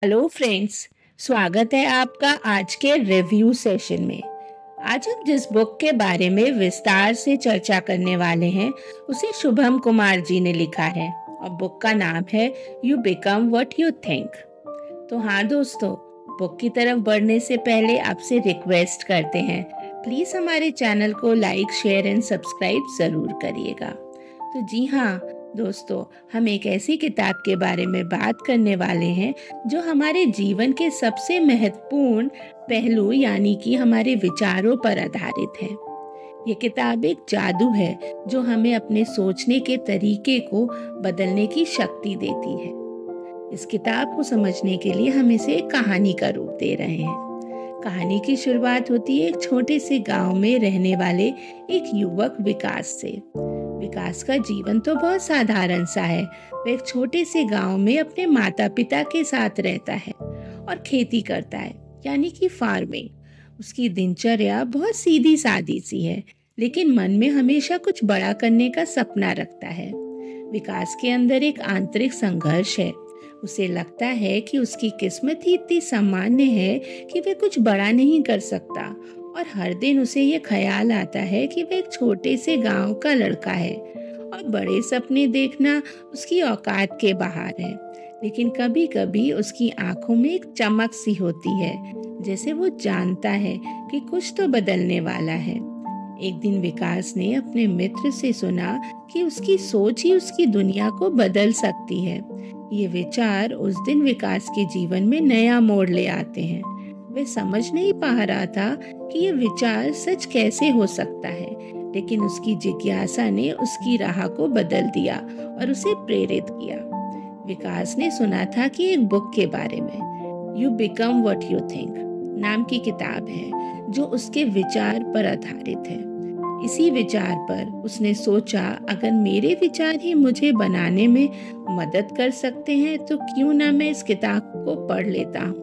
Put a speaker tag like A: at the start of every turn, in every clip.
A: Hello friends. स्वागत है आपका आज के रिव्यू सेशन में। आज हम जिस बुक के बारे में विस्तार से चर्चा करने वाले हैं उसे शुभम कुमार जी ने लिखा है और बुक का नाम है you become what you think. तो हाँ दोस्तों, बुक की तरफ बढ़ने से पहले आपसे रिक्वेस्ट करते हैं, प्लीज हमारे चैनल को लाइक शेयर एंड सब्सक्राइब जरूर करिएगा। तो जी हाँ दोस्तों, हम एक ऐसी किताब के बारे में बात करने वाले हैं जो हमारे जीवन के सबसे महत्वपूर्ण पहलू यानी कि हमारे विचारों पर आधारित है। ये किताब एक जादू है जो हमें अपने सोचने के तरीके को बदलने की शक्ति देती है। इस किताब को समझने के लिए हम इसे एक कहानी का रूप दे रहे हैं। कहानी की शुरुआत होती है एक छोटे से गांव में रहने वाले एक युवक विकास से। विकास का जीवन तो बहुत साधारण सा है। वह एक छोटे से गांव में अपने माता पिता के साथ रहता है और खेती करता है, यानी कि फार्मिंग। उसकी दिनचर्या बहुत सीधी सादी सी है, लेकिन मन में हमेशा कुछ बड़ा करने का सपना रखता है। विकास के अंदर एक आंतरिक संघर्ष है। उसे लगता है कि उसकी किस्मत ही इतनी सामान्य है कि वह कुछ बड़ा नहीं कर सकता, और हर दिन उसे ये ख्याल आता है कि वह एक छोटे से गांव का लड़का है और बड़े सपने देखना उसकी औकात के बाहर है। लेकिन कभी कभी उसकी आंखों में एक चमक सी होती है, जैसे वो जानता है कि कुछ तो बदलने वाला है। एक दिन विकास ने अपने मित्र से सुना कि उसकी सोच ही उसकी दुनिया को बदल सकती है। ये विचार उस दिन विकास के जीवन में नया मोड़ ले आते हैं। वह समझ नहीं पा रहा था कि ये विचार सच कैसे हो सकता है, लेकिन उसकी जिज्ञासा ने उसकी राह को बदल दिया और उसे प्रेरित किया। विकास ने सुना था कि एक बुक के बारे में, you become what you think नाम की किताब है जो उसके विचार पर आधारित है। इसी विचार पर उसने सोचा, अगर मेरे विचार ही मुझे बनाने में मदद कर सकते हैं तो क्यों ना मैं इस किताब को पढ़ लेता हूँ,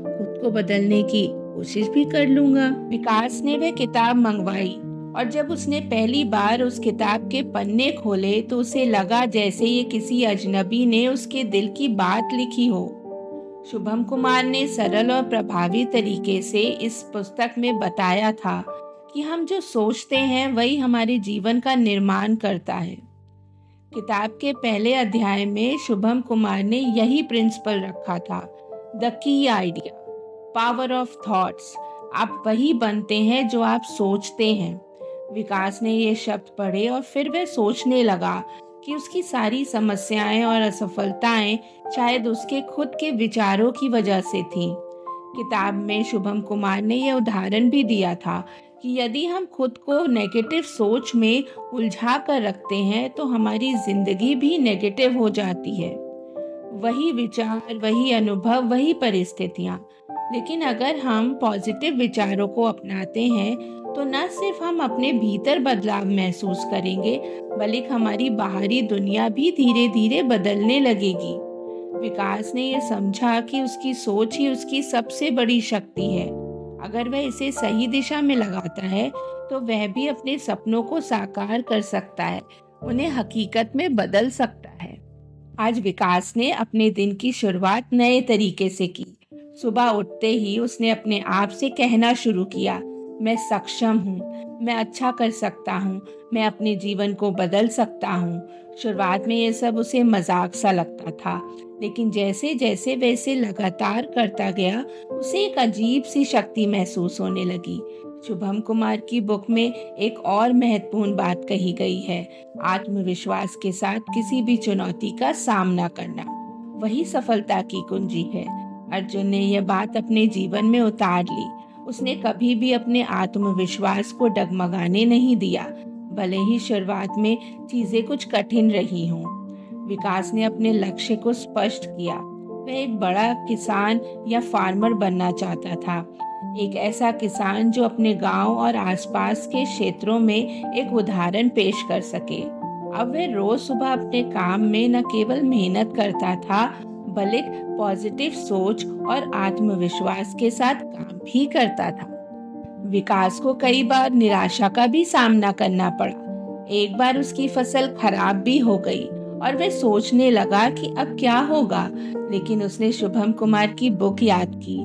A: खुद को बदलने की कोशिश भी कर लूंगा। विकास ने वह किताब मंगवाई और जब उसने पहली बार उस किताब के पन्ने खोले तो उसे लगा जैसे ये किसी अजनबी ने उसके दिल की बात लिखी हो। शुभम कुमार ने सरल और प्रभावी तरीके से इस पुस्तक में बताया था कि हम जो सोचते हैं वही हमारे जीवन का निर्माण करता है। किताब के पहले अध्याय में शुभम कुमार ने यही प्रिंसिपल रखा था, the key idea, power of thoughts. आप वही बनते हैं जो आप सोचते हैं। विकास ने ये शब्द पढ़े और फिर वह सोचने लगा कि उसकी सारी समस्याएं और असफलताएं शायद उसके खुद के विचारों की वजह से थीं। किताब में शुभम कुमार ने यह उदाहरण भी दिया था कि यदि हम खुद को नेगेटिव सोच में उलझा कर रखते हैं तो हमारी जिंदगी भी नेगेटिव हो जाती है। वही विचार, वही अनुभव, वही परिस्थितियाँ। लेकिन अगर हम पॉजिटिव विचारों को अपनाते हैं तो न सिर्फ हम अपने भीतर बदलाव महसूस करेंगे, बल्कि हमारी बाहरी दुनिया भी धीरे धीरे बदलने लगेगी। विकास ने यह समझा कि उसकी सोच ही उसकी सबसे बड़ी शक्ति है। अगर वह इसे सही दिशा में लगाता है तो वह भी अपने सपनों को साकार कर सकता है, उन्हें हकीकत में बदल सकता है। आज विकास ने अपने दिन की शुरुआत नए तरीके से की। सुबह उठते ही उसने अपने आप से कहना शुरू किया, मैं सक्षम हूँ, मैं अच्छा कर सकता हूँ, मैं अपने जीवन को बदल सकता हूँ। शुरुआत में ये सब उसे मजाक सा लगता था, लेकिन जैसे जैसे वह इसे लगातार करता गया उसे एक अजीब सी शक्ति महसूस होने लगी। शुभम कुमार की बुक में एक और महत्वपूर्ण बात कही गई है, आत्मविश्वास के साथ किसी भी चुनौती का सामना करना वही सफलता की कुंजी है। अर्जुन ने यह बात अपने जीवन में उतार ली। उसने कभी भी अपने आत्मविश्वास को डगमगाने नहीं दिया, भले ही शुरुआत में चीजें कुछ कठिन रही हों। विकास ने अपने लक्ष्य को स्पष्ट किया। वह एक बड़ा किसान या फार्मर बनना चाहता था, एक ऐसा किसान जो अपने गांव और आसपास के क्षेत्रों में एक उदाहरण पेश कर सके। अब वह रोज सुबह अपने काम में न केवल मेहनत करता था, बल्कि पॉजिटिव सोच और आत्मविश्वास के साथ काम भी करता था। विकास को कई बार निराशा का भी सामना करना पड़ा। एक बार उसकी फसल खराब भी हो गई और वह सोचने लगा कि अब क्या होगा। लेकिन उसने शुभम कुमार की बुक याद की।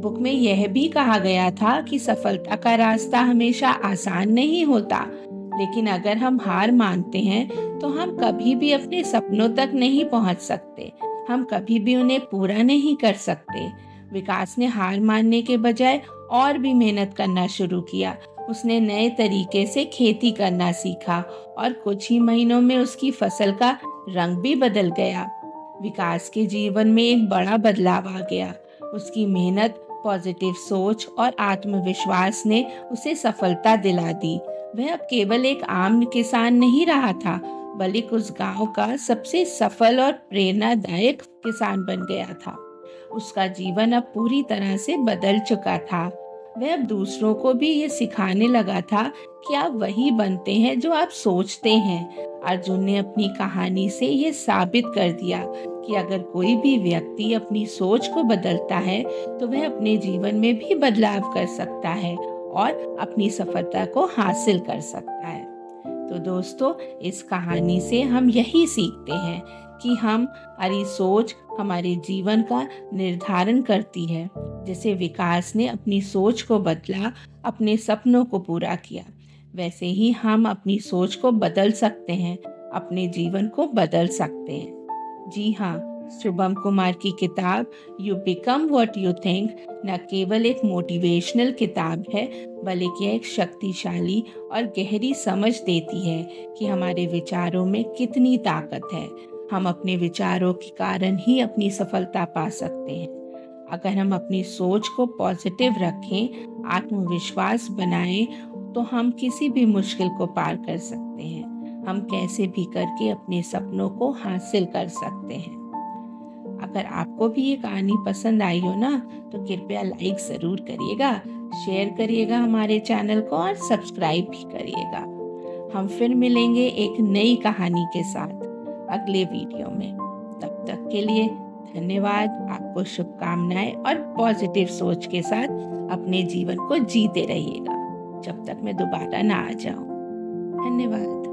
A: बुक में यह भी कहा गया था कि सफलता का रास्ता हमेशा आसान नहीं होता, लेकिन अगर हम हार मानते हैं तो हम कभी भी अपने सपनों तक नहीं पहुंच सकते। हम कभी भी उन्हें पूरा नहीं कर सकते। विकास ने हार मानने के बजाय और भी मेहनत करना शुरू किया। उसने नए तरीके से खेती करना सीखा और कुछ ही महीनों में उसकी फसल का रंग भी बदल गया। विकास के जीवन में एक बड़ा बदलाव आ गया। उसकी मेहनत, पॉजिटिव सोच और आत्मविश्वास ने उसे सफलता दिला दी। वह अब केवल एक आम किसान नहीं रहा था, बल्कि उस गांव का सबसे सफल और प्रेरणादायक किसान बन गया था। उसका जीवन अब पूरी तरह से बदल चुका था। वह अब दूसरों को भी ये सिखाने लगा था कि आप वही बनते हैं जो आप सोचते हैं। अर्जुन ने अपनी कहानी से ये साबित कर दिया कि अगर कोई भी व्यक्ति अपनी सोच को बदलता है तो वह अपने जीवन में भी बदलाव कर सकता है और अपनी सफलता को हासिल कर सकता है। तो दोस्तों, इस कहानी से हम यही सीखते हैं कि हमारी सोच हमारे जीवन का निर्धारण करती है। जैसे विकास ने अपनी सोच को बदला, अपने सपनों को पूरा किया, वैसे ही हम अपनी सोच को बदल सकते हैं, अपने जीवन को बदल सकते हैं। जी हाँ, शुभम कुमार की किताब you become what you think न केवल एक मोटिवेशनल किताब है, बल्कि एक शक्तिशाली और गहरी समझ देती है कि हमारे विचारों में कितनी ताकत है। हम अपने विचारों के कारण ही अपनी सफलता पा सकते हैं। अगर हम अपनी सोच को पॉजिटिव रखें, आत्मविश्वास बनाएं, तो हम किसी भी मुश्किल को पार कर सकते हैं। हम कैसे भी करके अपने सपनों को हासिल कर सकते हैं। अगर आपको भी ये कहानी पसंद आई हो ना, तो कृपया लाइक ज़रूर करिएगा, शेयर करिएगा हमारे चैनल को और सब्सक्राइब भी करिएगा। हम फिर मिलेंगे एक नई कहानी के साथ अगले वीडियो में। तब तक के लिए धन्यवाद। आपको शुभकामनाएं और पॉजिटिव सोच के साथ अपने जीवन को जीते रहिएगा जब तक मैं दोबारा ना आ जाऊं। धन्यवाद।